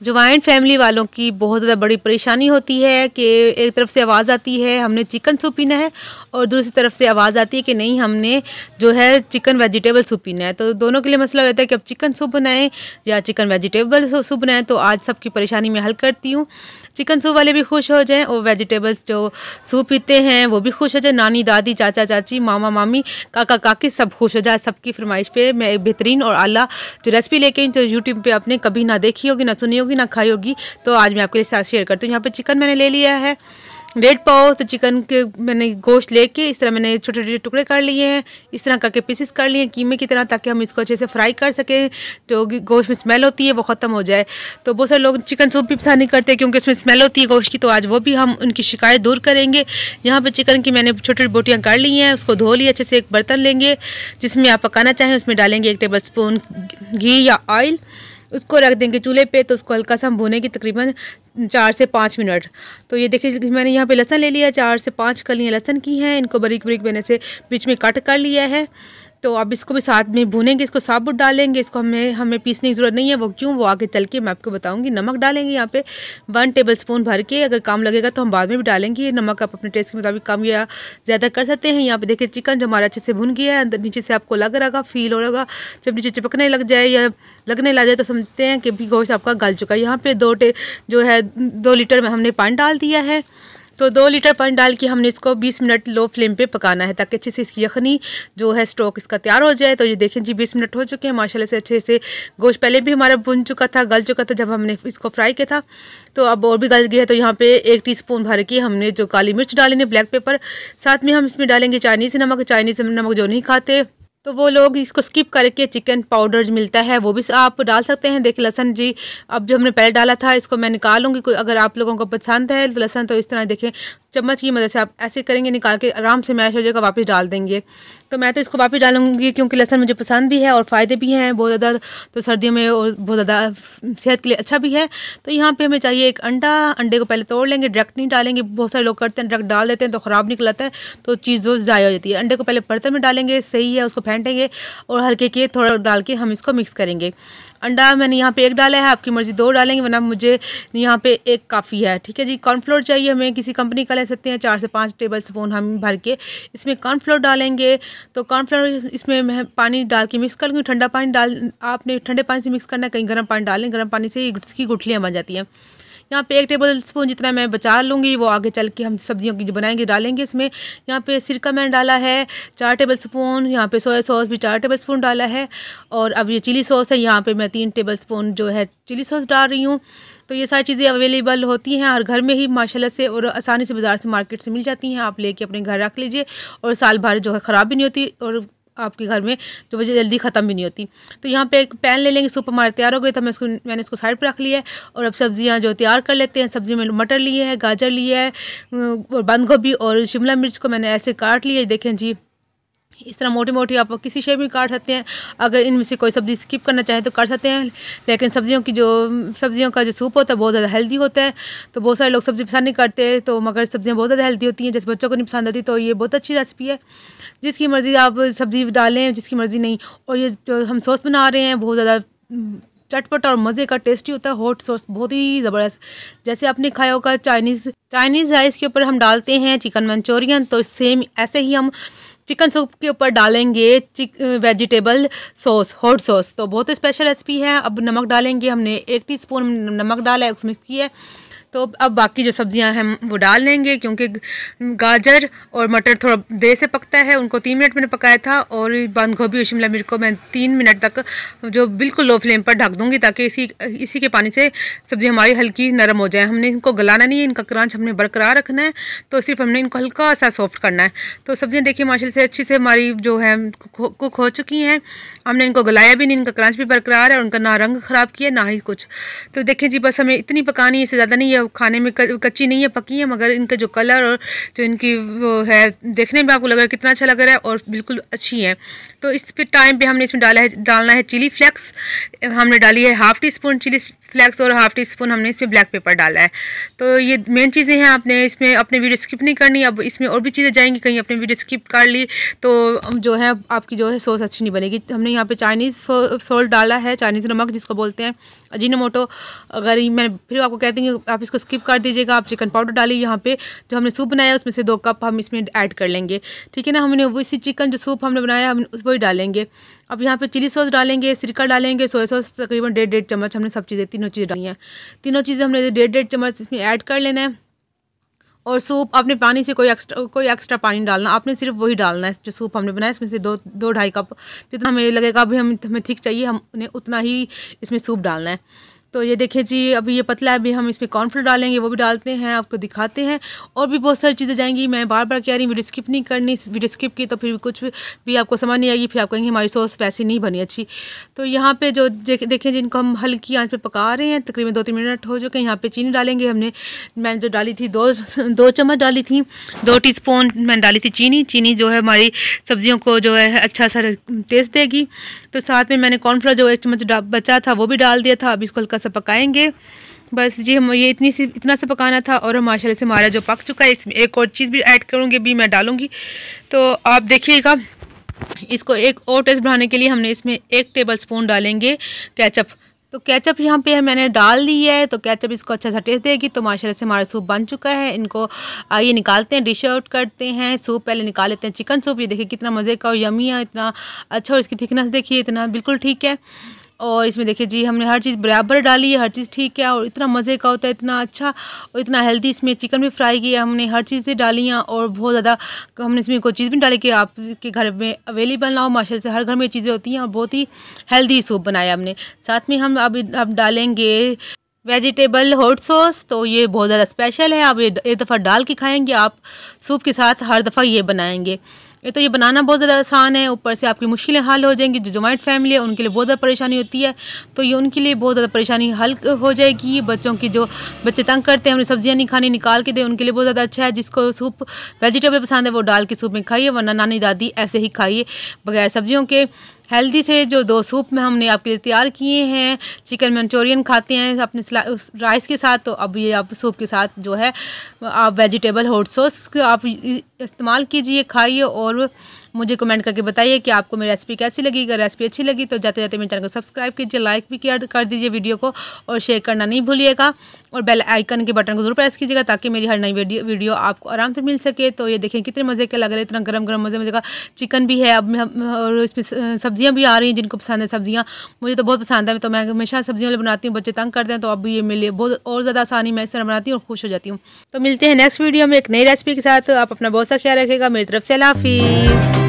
Joint family वालों की बहुत ज़्यादा बड़ी परेशानी होती है कि एक तरफ से आवाज़ आती है हमने चिकन सूप पीना है और दूसरी तरफ से आवाज़ आती है कि नहीं हमने जो है चिकन वेजिटेबल सूप पीना है। तो दोनों के लिए मसला होता है कि अब चिकन सूप बनाएं या चिकन वेजिटेबल सूप बनाएं। तो आज सबकी परेशानी मैं हल करती हूँ, चिकन सूप वाले भी खुश हो जाएं और वेजिटेबल्स जो सूप पीते हैं वो भी खुश हो जाए। नानी दादी चाचा चाची मामा मामी काका काकी सब खुश हो जाए। सबकी फरमाइश पे मैं एक बेहतरीन और आला जो रेसिपी लेके जो यूट्यूब पे आपने कभी ना देखी होगी, ना सुनी होगी, ना खाई होगी, तो आज मैं आपके साथ शेयर करती हूँ। यहाँ पे चिकन मैंने ले लिया है 1.5 पाव। तो चिकन के मैंने गोश्त लेके इस तरह मैंने छोटे छोटे टुकड़े कर लिए हैं, इस तरह करके पीसेस कर लिए कीमे की तरह, ताकि हम इसको अच्छे से फ्राई कर सकें, जो गोश्त में स्मेल होती है वो ख़त्म हो जाए। तो बहुत सारे लोग चिकन सूप भी पसंद नहीं करते क्योंकि उसमें स्मेल होती है गोश्त की, तो आज वो भी हम उनकी शिकायत दूर करेंगे। यहाँ पर चिकन की मैंने छोटी छोटी बोटियाँ कर ली हैं, उसको धो लिया अच्छे से। एक बर्तन लेंगे जिसमें आप पकाना चाहें, उसमें डालेंगे 1 टेबल स्पून घी या ऑयल, उसको रख देंगे चूल्हे पे। तो उसको हल्का सा हम भूनेंगे तकरीबन 4 से 5 मिनट। तो ये देखिए मैंने यहाँ पे लहसुन ले लिया, 4 से 5 कलियाँ लहसुन की हैं, इनको बारीक बारीक मैंने से बीच में कट कर लिया है। तो अब इसको भी साथ में भूनेंगे, इसको साबुत डालेंगे, इसको हमें पीसने की ज़रूरत नहीं है। वो क्यों, वो आगे चल के मैं आपको बताऊंगी। नमक डालेंगे यहाँ पे 1 टेबल स्पून भर के, अगर कम लगेगा तो हम बाद में भी डालेंगे। नमक आप अपने टेस्ट के मुताबिक कम या ज़्यादा कर सकते हैं। यहाँ पे देखिए चिकन जो हमारा अच्छे से भुन गया है, अंदर नीचे से आपको लग रहा फील हो रहा, जब नीचे चिपकने लग जाए या लगने लग जाए तो समझते हैं कि भी गोश्त आपका गल चुका है। यहाँ पे 2 लीटर में हमने पानी डाल दिया है। तो 2 लीटर पानी डाल के हमने इसको 20 मिनट लो फ्लेम पे पकाना है, ताकि अच्छे से इसकी यखनी जो है स्टॉक इसका तैयार हो जाए। तो ये देखें जी 20 मिनट हो चुके हैं माशाल्लाह से अच्छे से। गोश्त पहले भी हमारा भुन चुका था, गल चुका था जब हमने इसको फ्राई किया था, तो अब और भी गल गया है। तो यहाँ पे 1 टीस्पून भर के हमने जो काली मिर्च डाली है, ब्लैक पेपर, साथ में हम इसमें डालेंगे चाइनीज़ नमक। चाइनीज़ नमक जो नहीं खाते तो वो लोग इसको स्किप करके चिकन पाउडर मिलता है वो भी आप डाल सकते हैं। देखिए लहसन जी अब जो हमने पहले डाला था इसको मैं निकालूंगी। कोई अगर आप लोगों को पसंद है तो लहसन तो इस तरह देखें चम्मच की मदद से आप ऐसे करेंगे, निकाल के आराम से मैश हो जाएगा, वापस डाल देंगे। तो मैं तो इसको वापस डालूंगी क्योंकि लहसन मुझे पसंद भी है और फ़ायदे भी हैं बहुत ज़्यादा, तो सर्दियों में और बहुत ज़्यादा सेहत के लिए अच्छा भी है। तो यहाँ पे हमें चाहिए 1 अंडा। अंडे को पहले तोड़ लेंगे, डायरेक्ट नहीं डालेंगे। बहुत सारे लोग करते हैं डायरेक्ट डाल देते हैं तो ख़राब निकलता है, तो चीज़ वो ज़ाया हो जाती है। अंडे को पहले बर्तन में डालेंगे, सही है, उसको फेंटेंगे और हल्के के थोड़ा डाल के हम इसको मिक्स करेंगे। अंडा मैंने यहाँ पे 1 डाला है, आपकी मर्ज़ी 2 डालेंगे, वरना मुझे यहाँ पे 1 काफ़ी है। ठीक है जी। कॉर्नफ्लोर चाहिए हमें, किसी कंपनी का ले सकते हैं, 4 से 5 टेबल स्पून हम भर के इसमें कॉर्नफ्लोर डालेंगे। तो कॉर्नफ्लोर इसमें मैं पानी डाल के मिक्स कर लूँगी। ठंडा पानी डाल, आपने ठंडे पानी से मिक्स करना है, कहीं गर्म पानी डालें, गर्म पानी से इसकी गुठलियाँ बन जाती हैं। यहाँ पे 1 टेबल स्पून जितना मैं बचा लूँगी, वो आगे चल के हम सब्जियों की जो बनाएंगे डालेंगे इसमें। यहाँ पे सिरका मैंने डाला है 4 टेबल स्पून, यहाँ पे सोया सॉस भी 4 टेबल स्पून डाला है, और अब ये चिली सॉस है, यहाँ पे मैं 3 टेबल स्पून जो है चिली सॉस डाल रही हूँ। तो ये सारी चीज़ें अवेलेबल होती हैं और घर में ही माशाल्लाह से और आसानी से बाज़ार से मार्केट से मिल जाती हैं। आप लेके अपने घर रख लीजिए और साल भर जो है ख़राब भी नहीं होती और आपके घर में जो वजह जल्दी ख़त्म भी नहीं होती। तो यहाँ पे एक पैन ले लेंगे, सूप हमारा तैयार हो गया, तो मैंने इसको साइड पर रख लिया है। और अब सब्जियाँ जो तैयार कर लेते हैं। सब्जी में मटर लिए है, गाजर लिए है और बंद गोभी और शिमला मिर्च को मैंने ऐसे काट लिया। देखें जी इस तरह मोटी मोटी आप किसी शेप में काट सकते हैं। अगर इनमें से कोई सब्ज़ी स्किप करना चाहे तो कर सकते हैं, लेकिन सब्जियों का जो सूप होता है बहुत ज़्यादा हेल्दी होता है। तो बहुत सारे लोग सब्ज़ी पसंद नहीं करते, तो मगर सब्जियां बहुत ज़्यादा हेल्दी होती हैं, जैसे बच्चों को नहीं पसंद आती। तो ये बहुत अच्छी रेसिपी है, जिसकी मर्ज़ी आप सब्ज़ी डालें, जिसकी मर्ज़ी नहीं। और ये जो हम सॉस बना रहे हैं बहुत ज़्यादा चटपट और मज़े का टेस्टी होता है। हॉट सॉस बहुत ही ज़बरदस्त, जैसे आपने खाया होगा चाइनीज़ राइस के ऊपर हम डालते हैं चिकन मंचूरियन, तो सेम ऐसे ही हम चिकन सूप के ऊपर डालेंगे वेजिटेबल सॉस, हॉट सॉस। तो बहुत स्पेशल रेसिपी है। अब नमक डालेंगे, हमने 1 टीस्पून नमक डाला है, उसमें मिक्स किया है। तो अब बाकी जो सब्जियां हैं वो डाल लेंगे, क्योंकि गाजर और मटर थोड़ा देर से पकता है, उनको 3 मिनट मैंने पकाया था। और बंद गोभी और शिमला मिर्च को मैं 3 मिनट तक जो बिल्कुल लो फ्लेम पर ढक दूंगी, ताकि इसी के पानी से सब्ज़ी हमारी हल्की नरम हो जाए। हमने इनको गलाना नहीं है, इनका क्रंच हमने बरकरार रखना है, तो सिर्फ हमने इनको हल्का सा सॉफ्ट करना है। तो सब्जियाँ देखिए माशाल्लाह से अच्छी से हमारी जो है कुक हो चुकी हैं। हमने इनको गलाया भी नहीं, इनका क्रंच भी बरकरार है, उनका ना रंग ख़राब किया ना ही कुछ। तो देखिए जी बस हमें इतनी पकानी है, इससे ज़्यादा नहीं है। खाने में कच्ची नहीं है, पकी है, मगर इनका जो कलर और जो इनकी वो है देखने में आपको लग रहा है कितना अच्छा लग रहा है और बिल्कुल अच्छी है। तो इस पे टाइम पे हमने इसमें डालना है चिली फ्लेक्स। हमने डाली है 1/2 टीस्पून चिली फ्लेक्स और हाफ टी स्पून हमने इसमें ब्लैक पेपर डाला है। तो ये मेन चीज़ें हैं, आपने इसमें अपने वीडियो स्किप नहीं करनी। अब इसमें और भी चीज़ें जाएंगी, कहीं अपने वीडियो स्किप कर ली तो जो है आपकी जो है सॉस अच्छी नहीं बनेगी। हमने यहाँ पे चाइनीज़ सॉल्ट डाला है, चाइनीज़ नमक जिसको बोलते हैं, अजीनोमोटो। अगर मैं फिर आपको कहती हूँ आप इसको स्किप कर दीजिएगा। आप चिकन पाउडर डालिए। यहाँ पे जो हमने सूप बनाया उसमें से 2 कप हम इसमें ऐड कर लेंगे, ठीक है ना। हमने उसी चिकन जो सूप हमने बनाया हम वही डालेंगे। अब यहाँ पे चिली सॉस डालेंगे, सिरका डालेंगे, सोया सॉस तकरीबन 1.5 चम्मच हमने सब चीज़ें तीनों चीज़ें डाली हैं। तीनों चीज़ें हमने 1.5 चम्मच इसमें ऐड कर लेना है। और सूप आपने पानी से कोई एक्स्ट्रा पानी डालना, आपने सिर्फ वही डालना है जो सूप हमने बनाया इसमें से 2-2.5 कप जितना हमें लगेगा अभी हमें थिक चाहिए हमने उतना ही इसमें सूप डालना है। तो ये देखिए जी, अभी ये पतला है, अभी हम इसमें कॉर्नफ्लोर डालेंगे, वो भी डालते हैं, आपको दिखाते हैं। और भी बहुत सारी चीज़ें जाएंगी, मैं बार बार कह रही हूँ वीडियो स्किप नहीं करनी। वीडियो स्किप की तो फिर कुछ भी आपको समझ नहीं आएगी, फिर आप कहेंगे हमारी सॉस वैसी नहीं बनी अच्छी। तो यहाँ पे जो देखें जिनको हम हल्की आंच पे पका रहे हैं, तकरीबन 2-3 मिनट हो चुके हैं। यहाँ पे चीनी डालेंगे हमने, मैंने जो डाली थी 2 चम्मच डाली थी, 2 टीस्पून मैंने डाली थी चीनी। चीनी जो है हमारी सब्जियों को जो है अच्छा सा टेस्ट देगी। तो साथ में मैंने कॉर्नफ्लोर जो 1 चम्मच बचा था वो भी डाल दिया था। अब इसको हल्का सा पकाएंगे, बस जी हम ये इतना सा पकाना था। और माशाल्लाह से हमारा जो पक चुका है, इसमें एक और चीज़ भी ऐड करूँगी, भी मैं डालूँगी। तो आप देखिएगा, इसको एक और टेस्ट बढ़ाने के लिए हमने इसमें 1 टेबल स्पून डालेंगे केचप। तो केचप यहाँ पे मैंने डाल दी है, तो केचप इसको अच्छा सा टेस्ट देगी। तो माशाल्लाह से हमारा सूप बन चुका है। इनको आइए निकालते हैं, डिश आउट करते हैं। सूप पहले निकाल लेते हैं, चिकन सूप। ये देखिए कितना मज़े का और यमी है, इतना अच्छा। और इसकी थिकनेस देखिए, इतना बिल्कुल ठीक है। और इसमें देखिए जी हमने हर चीज़ बराबर डाली है, हर चीज़ ठीक है और इतना मज़े का होता है, इतना अच्छा और इतना हेल्दी। इसमें चिकन भी फ्राई किया हमने, हर चीज़ें डाली हैं और बहुत ज़्यादा हमने इसमें कोई चीज़ भी डाली कि आपके घर में अवेलेबल ना हो। माशाल्लाह से हर घर में ये चीज़ें होती हैं और बहुत ही हेल्दी सूप बनाया हमने। साथ में हम अब डालेंगे वेजिटेबल हॉट सॉस। तो ये बहुत ज़्यादा स्पेशल है, आप ये एक दफ़ा डाल के खाएँगे, आप सूप के साथ हर दफ़ा ये बनाएँगे। ये बनाना बहुत ज़्यादा आसान है, ऊपर से आपकी मुश्किलें हल हो जाएंगी। जो जॉइंट फैमिली है उनके लिए बहुत ज़्यादा परेशानी होती है, तो ये उनके लिए बहुत ज़्यादा परेशानी हल हो जाएगी। बच्चों की जो बच्चे तंग करते हैं, उन्हें सब्जियां नहीं खानी, निकाल के दे, उनके लिए बहुत ज़्यादा अच्छा है। जिसको सूप वेजिटेबल पसंद है वो डाल के सूप में खाइए, वरना नानी दादी ऐसे ही खाइए बगैर सब्जियों के। हेल्दी से जो 2 सूप में हमने आपके लिए तैयार किए हैं। चिकन मंचूरियन खाते हैं अपने राइस के साथ, तो अब ये आप सूप के साथ जो है आप वेजिटेबल हॉट सॉस आप इस्तेमाल कीजिए, खाइए और मुझे कमेंट करके बताइए कि आपको मेरी रेसिपी कैसी लगी। अगर रेसिपी अच्छी लगी तो जाते जाते मेरे चैनल को सब्सक्राइब कीजिए, लाइक भी कर दीजिए वीडियो को और शेयर करना नहीं भूलिएगा। और बेल आइकन के बटन को जरूर प्रेस कीजिएगा ताकि मेरी हर नई वीडियो आपको आराम से मिल सके। तो ये देखें कितने मज़े के लग रहे हैं, इतना गरम गरम मज़े का चिकन भी है। अब और इसमें सब्जियां भी आ रही हैं, जिनको पसंद है सब्जियां, मुझे तो बहुत पसंद है। तो मैं हमेशा सब्जियों वाले बनाती हूँ, बच्चे तंग करते हैं, तो अब ये मेरे लिए बहुत और ज़्यादा आसानी, मैं इस तरह बनाती हूँ और खुश हो जाती हूँ। तो मिलते हैं नेक्स्ट वीडियो में एक नई रेसिपी के साथ। आप अपना बहुत सा ख्याल रखिएगा। मेरी तरफ से अल्लाह हाफिज़।